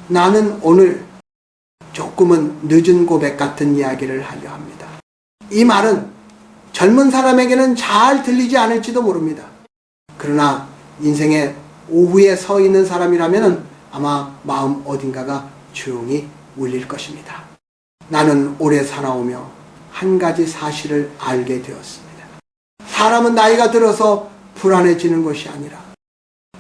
나는 오늘 조금은 늦은 고백 같은 이야기를 하려 합니다. 이 말은 젊은 사람에게는 잘 들리지 않을지도 모릅니다. 그러나 인생의 오후에 서 있는 사람이라면 아마 마음 어딘가가 조용히 울릴 것입니다. 나는 오래 살아오며 한 가지 사실을 알게 되었습니다. 사람은 나이가 들어서 불안해지는 것이 아니라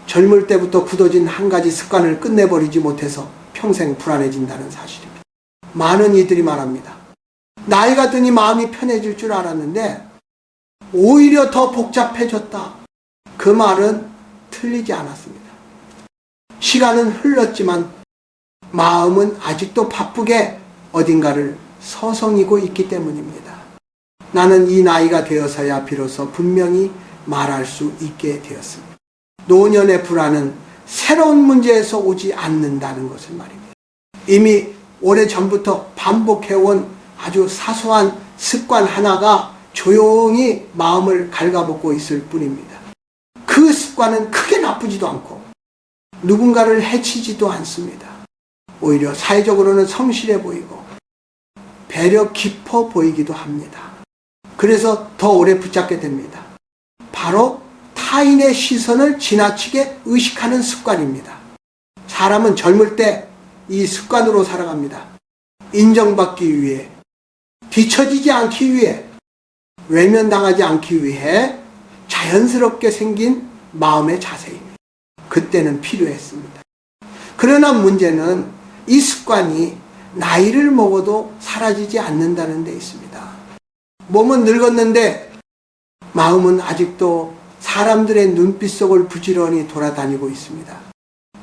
젊을 때부터 굳어진 한 가지 습관을 끝내버리지 못해서 평생 불안해진다는 사실입니다. 많은 이들이 말합니다. 나이가 드니 마음이 편해질 줄 알았는데 오히려 더 복잡해졌다. 그 말은 틀리지 않았습니다. 시간은 흘렀지만 마음은 아직도 바쁘게 어딘가를 서성이고 있기 때문입니다. 나는 이 나이가 되어서야 비로소 분명히 말할 수 있게 되었습니다. 노년의 불안은 새로운 문제에서 오지 않는다는 것을 말입니다. 이미 오래전부터 반복해온 아주 사소한 습관 하나가 조용히 마음을 갉아먹고 있을 뿐입니다. 그 습관은 크게 나쁘지도 않고 누군가를 해치지도 않습니다. 오히려 사회적으로는 성실해 보이고 배려 깊어 보이기도 합니다. 그래서 더 오래 붙잡게 됩니다. 바로 타인의 시선을 지나치게 의식하는 습관입니다. 사람은 젊을 때 이 습관으로 살아갑니다. 인정받기 위해, 뒤처지지 않기 위해, 외면당하지 않기 위해 자연스럽게 생긴 마음의 자세입니다. 그때는 필요했습니다. 그러나 문제는 이 습관이 나이를 먹어도 사라지지 않는다는 데 있습니다. 몸은 늙었는데 마음은 아직도 사람들의 눈빛 속을 부지런히 돌아다니고 있습니다.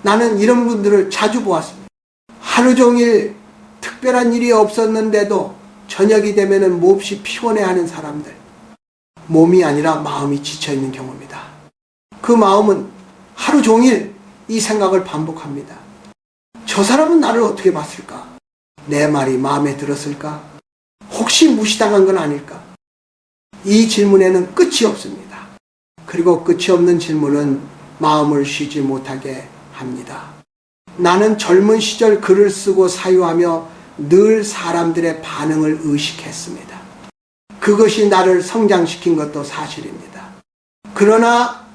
나는 이런 분들을 자주 보았습니다. 하루 종일 특별한 일이 없었는데도 저녁이 되면 몹시 피곤해하는 사람들. 몸이 아니라 마음이 지쳐있는 경우입니다. 그 마음은 하루 종일 이 생각을 반복합니다. 저 사람은 나를 어떻게 봤을까? 내 말이 마음에 들었을까? 혹시 무시당한 건 아닐까? 이 질문에는 끝이 없습니다. 그리고 끝이 없는 질문은 마음을 쉬지 못하게 합니다. 나는 젊은 시절 글을 쓰고 사유하며 늘 사람들의 반응을 의식했습니다. 그것이 나를 성장시킨 것도 사실입니다. 그러나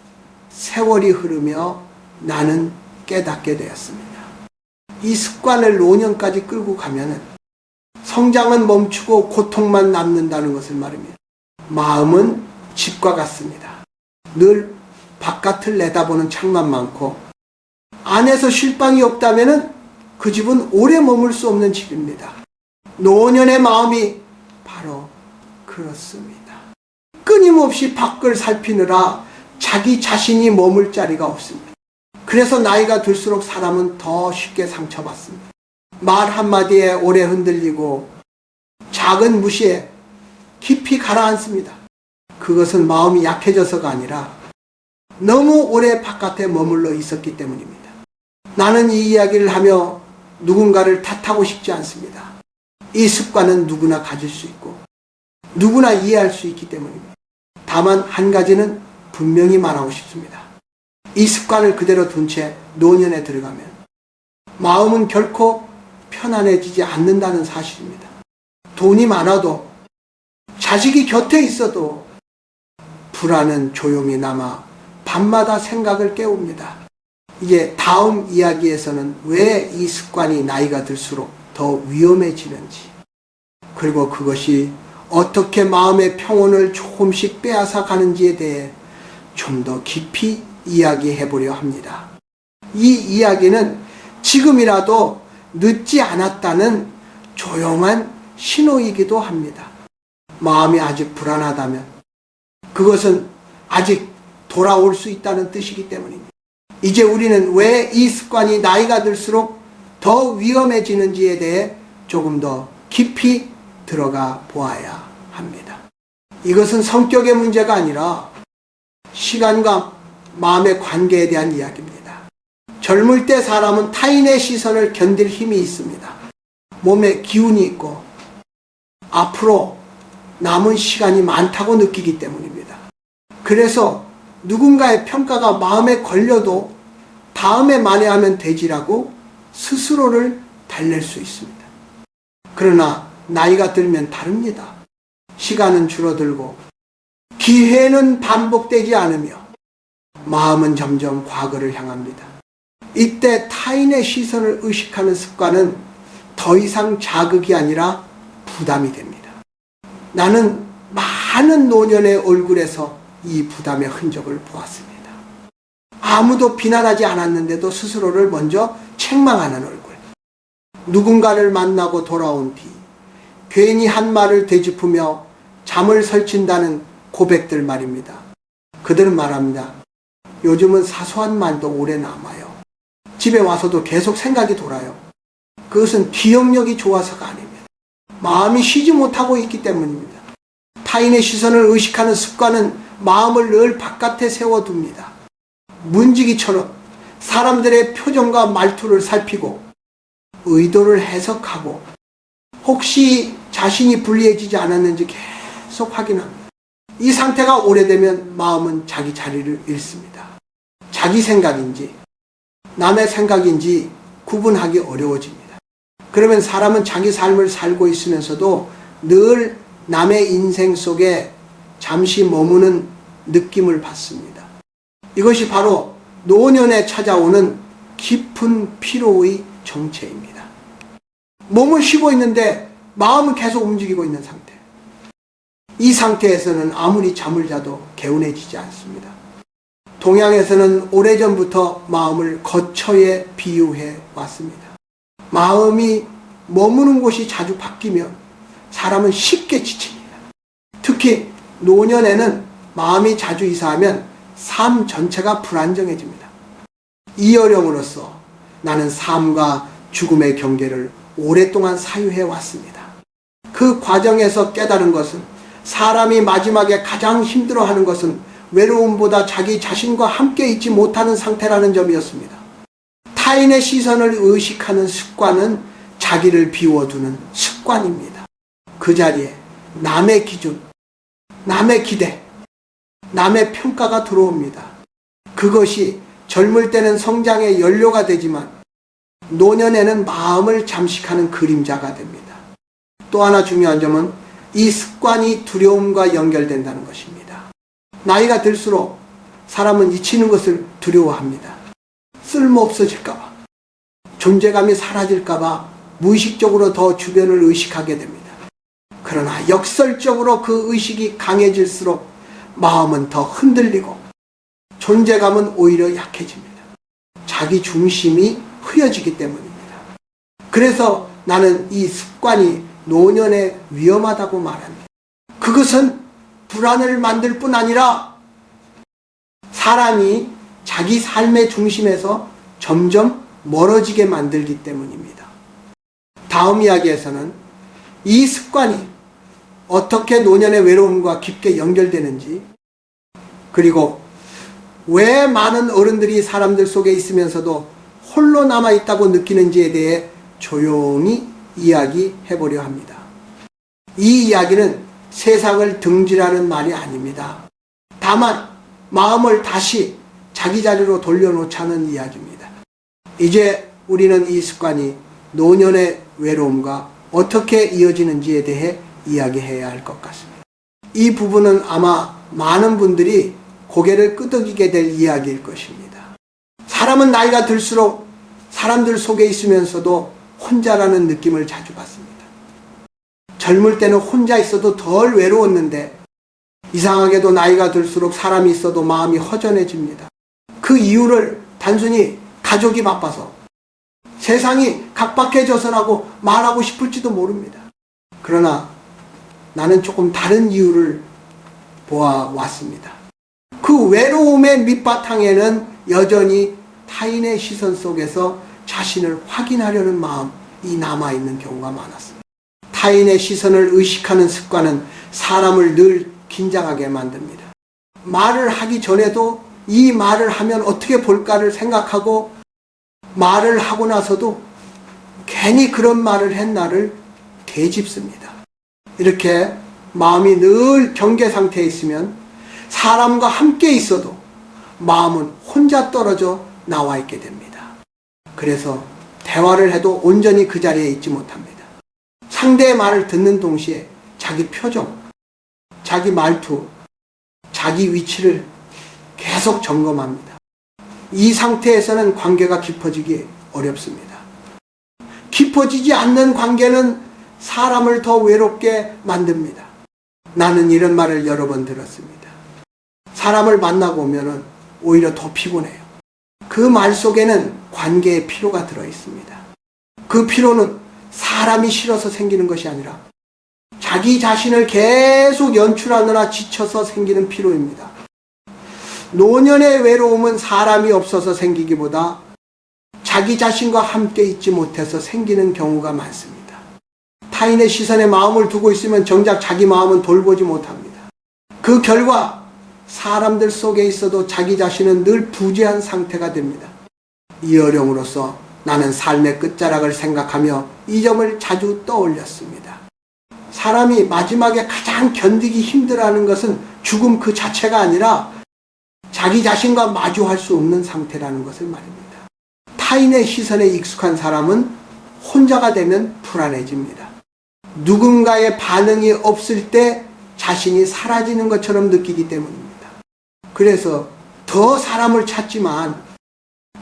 세월이 흐르며 나는 깨닫게 되었습니다. 이 습관을 노년까지 끌고 가면 성장은 멈추고 고통만 남는다는 것을 말입니다. 마음은 집과 같습니다. 늘 바깥을 내다보는 창만 많고 안에서 쉴 방이 없다면 그 집은 오래 머물 수 없는 집입니다. 노년의 마음이 바로 그렇습니다. 끊임없이 밖을 살피느라 자기 자신이 머물 자리가 없습니다. 그래서 나이가 들수록 사람은 더 쉽게 상처받습니다. 말 한마디에 오래 흔들리고 작은 무시에 깊이 가라앉습니다. 그것은 마음이 약해져서가 아니라 너무 오래 바깥에 머물러 있었기 때문입니다. 나는 이 이야기를 하며 누군가를 탓하고 싶지 않습니다. 이 습관은 누구나 가질 수 있고 누구나 이해할 수 있기 때문입니다. 다만 한 가지는 분명히 말하고 싶습니다. 이 습관을 그대로 둔 채 노년에 들어가면 마음은 결코 편안해지지 않는다는 사실입니다. 돈이 많아도 자식이 곁에 있어도 불안은 조용히 남아 밤마다 생각을 깨웁니다. 이제 다음 이야기에서는 왜 이 습관이 나이가 들수록 더 위험해지는지, 그리고 그것이 어떻게 마음의 평온을 조금씩 빼앗아 가는지에 대해 좀 더 깊이 이야기해 보려 합니다. 이 이야기는 지금이라도 늦지 않았다는 조용한 신호이기도 합니다. 마음이 아직 불안하다면 그것은 아직 돌아올 수 있다는 뜻이기 때문입니다. 이제 우리는 왜 이 습관이 나이가 들수록 더 위험해지는지에 대해 조금 더 깊이 들어가 보아야 합니다. 이것은 성격의 문제가 아니라 시간과 마음의 관계에 대한 이야기입니다. 젊을 때 사람은 타인의 시선을 견딜 힘이 있습니다. 몸에 기운이 있고 앞으로 남은 시간이 많다고 느끼기 때문입니다. 그래서 누군가의 평가가 마음에 걸려도 다음에 만회하면 되지라고 스스로를 달랠 수 있습니다. 그러나 나이가 들면 다릅니다. 시간은 줄어들고 기회는 반복되지 않으며 마음은 점점 과거를 향합니다. 이때 타인의 시선을 의식하는 습관은 더 이상 자극이 아니라 부담이 됩니다. 나는 많은 노년의 얼굴에서 이 부담의 흔적을 보았습니다. 아무도 비난하지 않았는데도 스스로를 먼저 책망하는 얼굴. 누군가를 만나고 돌아온 뒤 괜히 한 말을 되짚으며 잠을 설친다는 고백들 말입니다. 그들은 말합니다. 요즘은 사소한 말도 오래 남아요. 집에 와서도 계속 생각이 돌아요. 그것은 기억력이 좋아서가 아닙니다. 마음이 쉬지 못하고 있기 때문입니다. 타인의 시선을 의식하는 습관은 마음을 늘 바깥에 세워둡니다. 문지기처럼 사람들의 표정과 말투를 살피고 의도를 해석하고 혹시 자신이 불리해지지 않았는지 계속 확인합니다. 이 상태가 오래되면 마음은 자기 자리를 잃습니다. 자기 생각인지 남의 생각인지 구분하기 어려워집니다. 그러면 사람은 자기 삶을 살고 있으면서도 늘 남의 인생 속에 잠시 머무는 느낌을 받습니다. 이것이 바로 노년에 찾아오는 깊은 피로의 정체입니다. 몸은 쉬고 있는데 마음은 계속 움직이고 있는 상태. 이 상태에서는 아무리 잠을 자도 개운해지지 않습니다. 동양에서는 오래전부터 마음을 거처에 비유해 왔습니다. 마음이 머무는 곳이 자주 바뀌면 사람은 쉽게 지칩니다. 특히 노년에는 마음이 자주 이사하면 삶 전체가 불안정해집니다. 이 어려움으로써 나는 삶과 죽음의 경계를 오랫동안 사유해 왔습니다. 그 과정에서 깨달은 것은 사람이 마지막에 가장 힘들어하는 것은 외로움보다 자기 자신과 함께 있지 못하는 상태라는 점이었습니다. 타인의 시선을 의식하는 습관은 자기를 비워두는 습관입니다. 그 자리에 남의 기준, 남의 기대, 남의 평가가 들어옵니다. 그것이 젊을 때는 성장의 연료가 되지만 노년에는 마음을 잠식하는 그림자가 됩니다. 또 하나 중요한 점은 이 습관이 두려움과 연결된다는 것입니다. 나이가 들수록 사람은 잊히는 것을 두려워합니다. 쓸모없어질까봐, 존재감이 사라질까봐 무의식적으로 더 주변을 의식하게 됩니다. 그러나 역설적으로 그 의식이 강해질수록 마음은 더 흔들리고 존재감은 오히려 약해집니다. 자기 중심이 흐려지기 때문입니다. 그래서 나는 이 습관이 노년에 위험하다고 말합니다. 그것은 불안을 만들 뿐 아니라 사람이 자기 삶의 중심에서 점점 멀어지게 만들기 때문입니다. 다음 이야기에서는 이 습관이 어떻게 노년의 외로움과 깊게 연결되는지, 그리고 왜 많은 어른들이 사람들 속에 있으면서도 홀로 남아있다고 느끼는지에 대해 조용히 이야기해 보려 합니다. 이 이야기는 세상을 등지라는 말이 아닙니다. 다만 마음을 다시 자기 자리로 돌려놓자는 이야기입니다. 이제 우리는 이 습관이 노년의 외로움과 어떻게 이어지는지에 대해 이야기해야 할 것 같습니다. 이 부분은 아마 많은 분들이 고개를 끄덕이게 될 이야기일 것입니다. 사람은 나이가 들수록 사람들 속에 있으면서도 혼자라는 느낌을 자주 받습니다. 젊을 때는 혼자 있어도 덜 외로웠는데 이상하게도 나이가 들수록 사람이 있어도 마음이 허전해집니다. 그 이유를 단순히 가족이 바빠서, 세상이 각박해져서라고 말하고 싶을지도 모릅니다. 그러나 나는 조금 다른 이유를 보아왔습니다. 그 외로움의 밑바탕에는 여전히 타인의 시선 속에서 자신을 확인하려는 마음이 남아있는 경우가 많았습니다. 타인의 시선을 의식하는 습관은 사람을 늘 긴장하게 만듭니다. 말을 하기 전에도 이 말을 하면 어떻게 볼까를 생각하고, 말을 하고 나서도 괜히 그런 말을 했나를 되짚습니다. 이렇게 마음이 늘 경계 상태에 있으면 사람과 함께 있어도 마음은 혼자 떨어져 나와 있게 됩니다. 그래서 대화를 해도 온전히 그 자리에 있지 못합니다. 상대의 말을 듣는 동시에 자기 표정, 자기 말투, 자기 위치를 계속 점검합니다. 이 상태에서는 관계가 깊어지기 어렵습니다. 깊어지지 않는 관계는 사람을 더 외롭게 만듭니다. 나는 이런 말을 여러 번 들었습니다. 사람을 만나고 오면은 오히려 더 피곤해요. 그 말 속에는 관계의 피로가 들어 있습니다. 그 피로는 사람이 싫어서 생기는 것이 아니라 자기 자신을 계속 연출하느라 지쳐서 생기는 피로입니다. 노년의 외로움은 사람이 없어서 생기기보다 자기 자신과 함께 있지 못해서 생기는 경우가 많습니다. 타인의 시선에 마음을 두고 있으면 정작 자기 마음은 돌보지 못합니다. 그 결과 사람들 속에 있어도 자기 자신은 늘 부재한 상태가 됩니다. 이 어려움으로써 나는 삶의 끝자락을 생각하며 이 점을 자주 떠올렸습니다. 사람이 마지막에 가장 견디기 힘들어하는 것은 죽음 그 자체가 아니라 자기 자신과 마주할 수 없는 상태라는 것을 말입니다. 타인의 시선에 익숙한 사람은 혼자가 되면 불안해집니다. 누군가의 반응이 없을 때 자신이 사라지는 것처럼 느끼기 때문입니다. 그래서 더 사람을 찾지만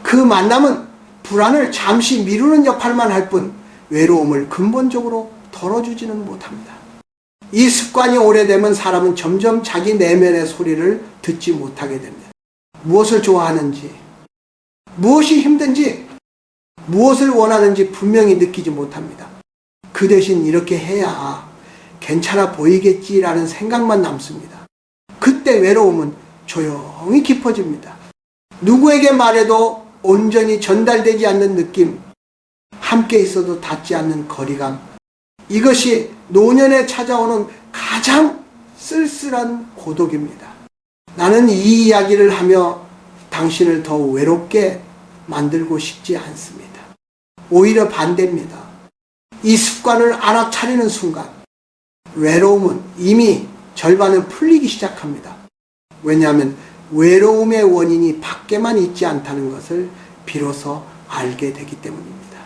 그 만남은 불안을 잠시 미루는 역할만 할 뿐 외로움을 근본적으로 덜어주지는 못합니다. 이 습관이 오래되면 사람은 점점 자기 내면의 소리를 듣지 못하게 됩니다. 무엇을 좋아하는지, 무엇이 힘든지, 무엇을 원하는지 분명히 느끼지 못합니다. 그 대신 이렇게 해야 괜찮아 보이겠지라는 생각만 남습니다. 그때 외로움은 조용히 깊어집니다. 누구에게 말해도 온전히 전달되지 않는 느낌, 함께 있어도 닿지 않는 거리감, 이것이 노년에 찾아오는 가장 쓸쓸한 고독입니다. 나는 이 이야기를 하며 당신을 더 외롭게 만들고 싶지 않습니다. 오히려 반대입니다. 이 습관을 알아차리는 순간 외로움은 이미 절반은 풀리기 시작합니다. 왜냐하면 외로움의 원인이 밖에만 있지 않다는 것을 비로소 알게 되기 때문입니다.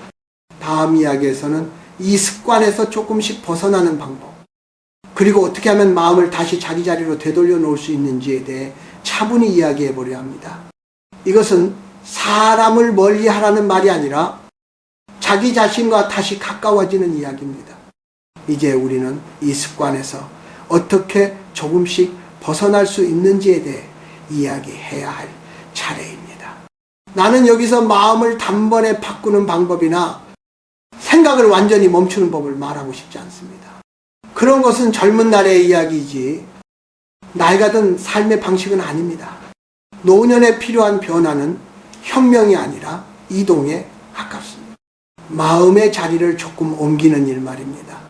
다음 이야기에서는 이 습관에서 조금씩 벗어나는 방법, 그리고 어떻게 하면 마음을 다시 자기 자리로 되돌려 놓을 수 있는지에 대해 차분히 이야기해 보려 합니다. 이것은 사람을 멀리하라는 말이 아니라 자기 자신과 다시 가까워지는 이야기입니다. 이제 우리는 이 습관에서 어떻게 조금씩 벗어날 수 있는지에 대해 이야기해야 할 차례입니다. 나는 여기서 마음을 단번에 바꾸는 방법이나 생각을 완전히 멈추는 법을 말하고 싶지 않습니다. 그런 것은 젊은 날의 이야기이지 나이가 든 삶의 방식은 아닙니다. 노년에 필요한 변화는 혁명이 아니라 이동에 가깝습니다. 마음의 자리를 조금 옮기는 일 말입니다.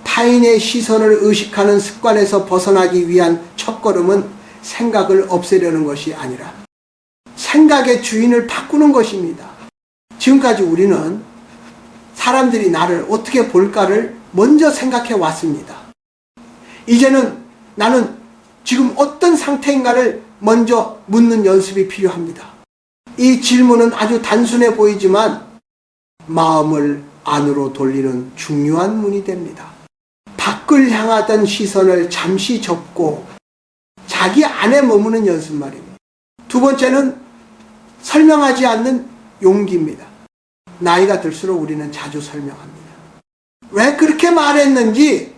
타인의 시선을 의식하는 습관에서 벗어나기 위한 첫걸음은 생각을 없애려는 것이 아니라 생각의 주인을 바꾸는 것입니다. 지금까지 우리는 사람들이 나를 어떻게 볼까를 먼저 생각해 왔습니다. 이제는 나는 지금 어떤 상태인가를 먼저 묻는 연습이 필요합니다. 이 질문은 아주 단순해 보이지만 마음을 안으로 돌리는 중요한 문이 됩니다. 밖을 향하던 시선을 잠시 접고 자기 안에 머무는 연습 말입니다. 두 번째는 설명하지 않는 용기입니다. 나이가 들수록 우리는 자주 설명합니다. 왜 그렇게 말했는지,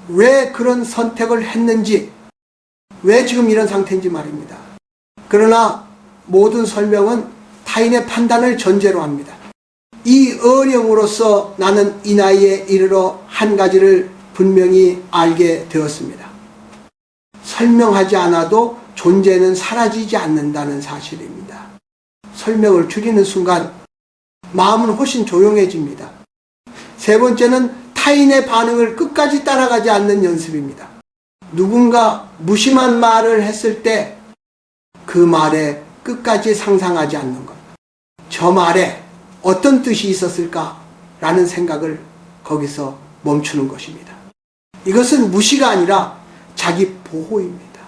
왜 그런 선택을 했는지, 왜 지금 이런 상태인지 말입니다. 그러나 모든 설명은 타인의 판단을 전제로 합니다. 이 어려움으로써 나는 이 나이에 이르러 한 가지를 분명히 알게 되었습니다. 설명하지 않아도 존재는 사라지지 않는다는 사실입니다. 설명을 줄이는 순간 마음은 훨씬 조용해집니다. 세 번째는 타인의 반응을 끝까지 따라가지 않는 연습입니다. 누군가 무심한 말을 했을 때 그 말에 끝까지 상상하지 않는 것. 저 말에 어떤 뜻이 있었을까라는 생각을 거기서 멈추는 것입니다. 이것은 무시가 아니라 자기 보호입니다.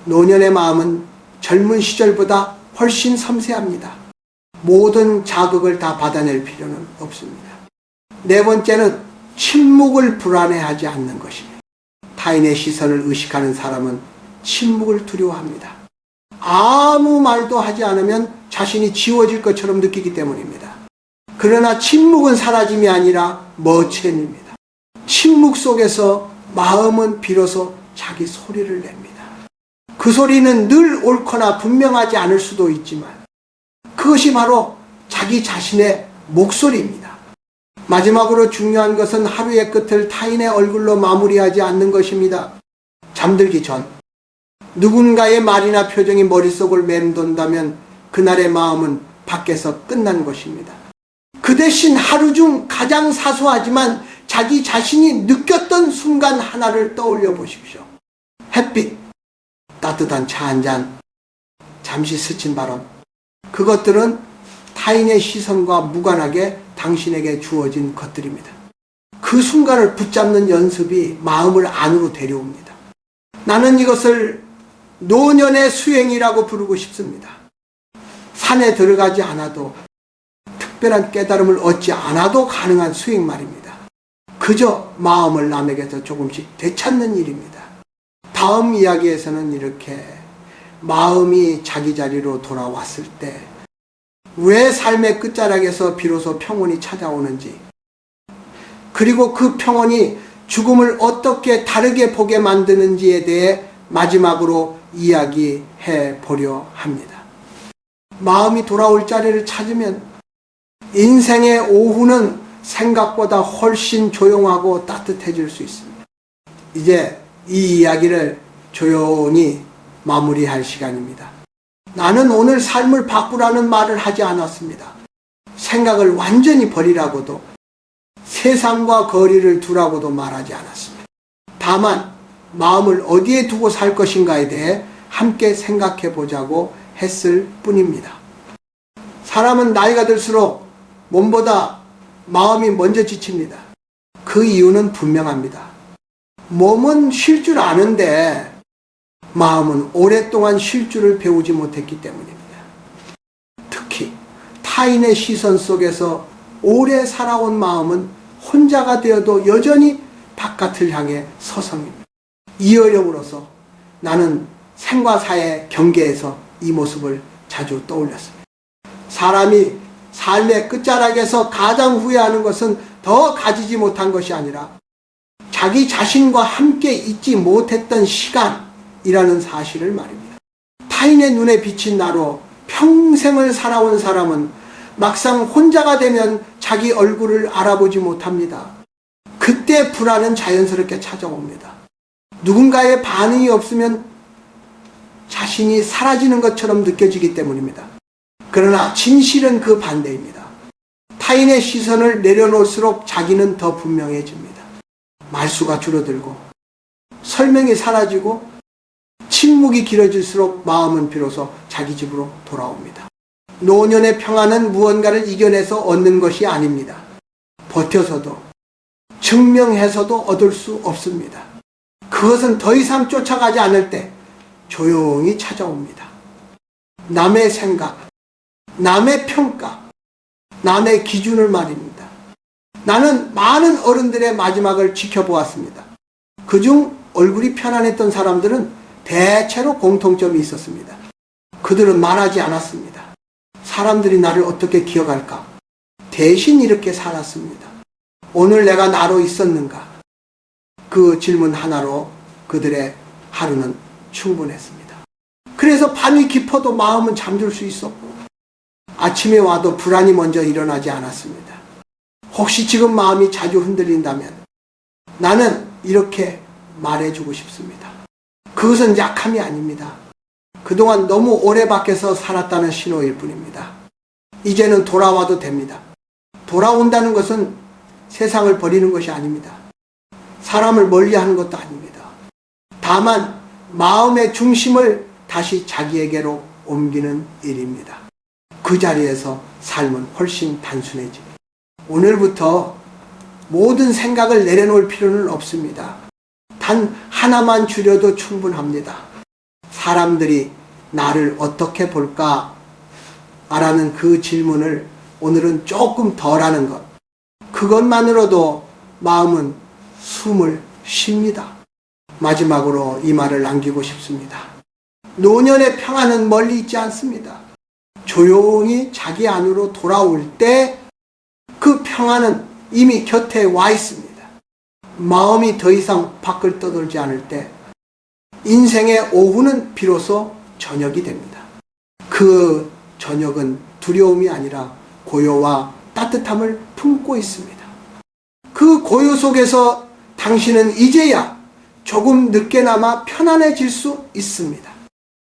노년의 마음은 젊은 시절보다 훨씬 섬세합니다. 모든 자극을 다 받아낼 필요는 없습니다. 네 번째는 침묵을 불안해하지 않는 것입니다. 타인의 시선을 의식하는 사람은 침묵을 두려워합니다. 아무 말도 하지 않으면 자신이 지워질 것처럼 느끼기 때문입니다. 그러나 침묵은 사라짐이 아니라 머챈입니다. 침묵 속에서 마음은 비로소 자기 소리를 냅니다. 그 소리는 늘 옳거나 분명하지 않을 수도 있지만 그것이 바로 자기 자신의 목소리입니다. 마지막으로 중요한 것은 하루의 끝을 타인의 얼굴로 마무리하지 않는 것입니다. 잠들기 전 누군가의 말이나 표정이 머릿속을 맴돈다면 그날의 마음은 밖에서 끝난 것입니다. 그 대신 하루 중 가장 사소하지만 자기 자신이 느꼈던 순간 하나를 떠올려 보십시오. 햇빛, 따뜻한 차 한 잔, 잠시 스친 바람, 그것들은 타인의 시선과 무관하게 당신에게 주어진 것들입니다. 그 순간을 붙잡는 연습이 마음을 안으로 데려옵니다. 나는 이것을 노년의 수행이라고 부르고 싶습니다. 산에 들어가지 않아도 특별한 깨달음을 얻지 않아도 가능한 수행 말입니다. 그저 마음을 남에게서 조금씩 되찾는 일입니다. 다음 이야기에서는 이렇게 마음이 자기 자리로 돌아왔을 때 왜 삶의 끝자락에서 비로소 평온이 찾아오는지, 그리고 그 평온이 죽음을 어떻게 다르게 보게 만드는지에 대해 마지막으로 이야기해 보려 합니다. 마음이 돌아올 자리를 찾으면 인생의 오후는 생각보다 훨씬 조용하고 따뜻해질 수 있습니다. 이제 이 이야기를 조용히 마무리할 시간입니다. 나는 오늘 삶을 바꾸라는 말을 하지 않았습니다. 생각을 완전히 버리라고도, 세상과 거리를 두라고도 말하지 않았습니다. 다만 마음을 어디에 두고 살 것인가에 대해 함께 생각해 보자고 했을 뿐입니다. 사람은 나이가 들수록 몸보다 마음이 먼저 지칩니다. 그 이유는 분명합니다. 몸은 쉴 줄 아는데 마음은 오랫동안 쉴 줄을 배우지 못했기 때문입니다. 특히 타인의 시선 속에서 오래 살아온 마음은 혼자가 되어도 여전히 바깥을 향해 서성입니다. 이 어려움으로써 나는 생과 사의 경계에서 이 모습을 자주 떠올렸습니다. 사람이 삶의 끝자락에서 가장 후회하는 것은 더 가지지 못한 것이 아니라 자기 자신과 함께 있지 못했던 시간이라는 사실을 말입니다. 타인의 눈에 비친 나로 평생을 살아온 사람은 막상 혼자가 되면 자기 얼굴을 알아보지 못합니다. 그때 불안은 자연스럽게 찾아옵니다. 누군가의 반응이 없으면 자신이 사라지는 것처럼 느껴지기 때문입니다. 그러나 진실은 그 반대입니다. 타인의 시선을 내려놓을수록 자기는 더 분명해집니다. 말수가 줄어들고 설명이 사라지고 침묵이 길어질수록 마음은 비로소 자기 집으로 돌아옵니다. 노년의 평안은 무언가를 이겨내서 얻는 것이 아닙니다. 버텨서도 증명해서도 얻을 수 없습니다. 그것은 더 이상 쫓아가지 않을 때 조용히 찾아옵니다. 남의 생각, 남의 평가, 남의 기준을 말입니다. 나는 많은 어른들의 마지막을 지켜보았습니다. 그중 얼굴이 편안했던 사람들은 대체로 공통점이 있었습니다. 그들은 말하지 않았습니다. 사람들이 나를 어떻게 기억할까? 대신 이렇게 살았습니다. 오늘 내가 나로 있었는가? 그 질문 하나로 그들의 하루는 충분했습니다. 그래서 밤이 깊어도 마음은 잠들 수 있었고 아침에 와도 불안이 먼저 일어나지 않았습니다. 혹시 지금 마음이 자주 흔들린다면 나는 이렇게 말해주고 싶습니다. 그것은 약함이 아닙니다. 그동안 너무 오래 밖에서 살았다는 신호일 뿐입니다. 이제는 돌아와도 됩니다. 돌아온다는 것은 세상을 버리는 것이 아닙니다. 사람을 멀리하는 것도 아닙니다. 다만 마음의 중심을 다시 자기에게로 옮기는 일입니다. 그 자리에서 삶은 훨씬 단순해집니다. 오늘부터 모든 생각을 내려놓을 필요는 없습니다. 단 하나만 줄여도 충분합니다. 사람들이 나를 어떻게 볼까? 라는 그 질문을 오늘은 조금 덜 하는 것. 그것만으로도 마음은 숨을 쉽니다. 마지막으로 이 말을 남기고 싶습니다. 노년의 평안은 멀리 있지 않습니다. 조용히 자기 안으로 돌아올 때 그 평안은 이미 곁에 와 있습니다. 마음이 더 이상 밖을 떠돌지 않을 때 인생의 오후는 비로소 저녁이 됩니다. 그 저녁은 두려움이 아니라 고요와 따뜻함을 품고 있습니다. 그 고요 속에서 당신은 이제야 조금 늦게나마 편안해질 수 있습니다.